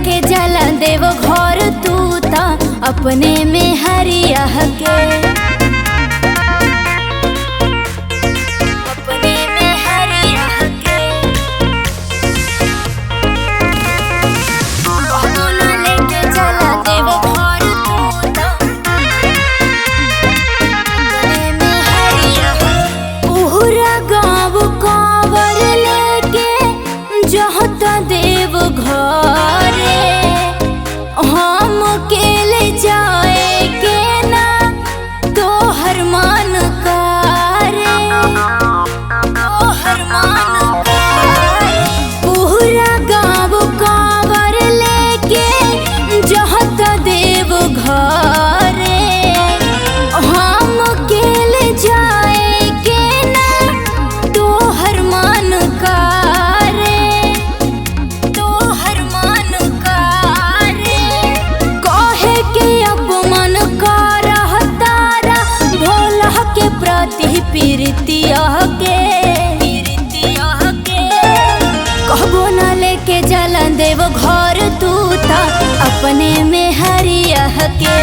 लेके जला देव घर तू ता अपने में हरिया के अपने में हरिया के कहबो ना लेके जला देव घर तू ता अपने में हरिया पूरा गाँव कांवर लेके जहता देव घरे हम अकेले जाए के ना तोहर मान करे तोहर मान करे पूरा गाँव कांवर लेके जहता देव घरे हम अकेले जाए के ना तोहर मान करे तोहर मान करे कहे के अपमान करह तारा भोला के प्रति प्रीतिया के कहबो ना लेके जलन देव घर तू ता अपने में हरिया के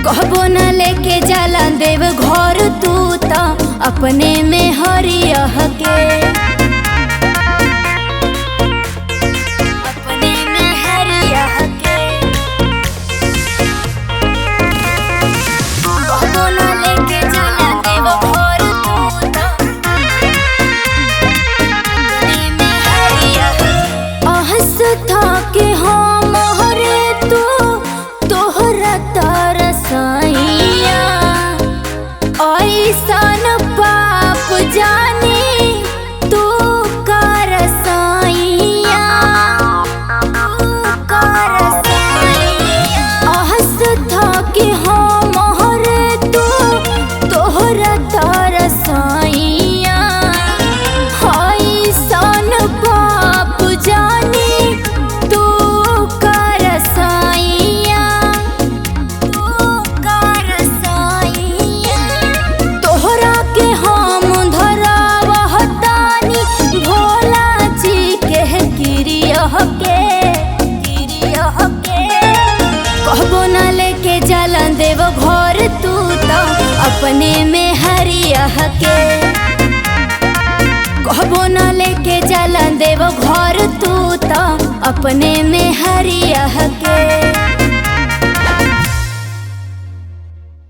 कहबो ना लेके जलन देव घर तू ता अपने में हरिया के अपने में हरिया के कहबो ना लेके जलन देव घर तू ता अपने में हरिया आहस था के हम हरे तू तोहरा तरसैया ऐसन पाप जानी तू कर सैया आहस था कि हम हरे तू तोहरा तरसैया ऐसन पाप जानी तू कर सैया तोहरा के हम धरावतानी भोला जी के गिरिया के कहबो ना लेके जलन देव घर तू तो अपने में हरिया के कहबो ना लेके जलन देव घर तू तो अपने में हरिया के।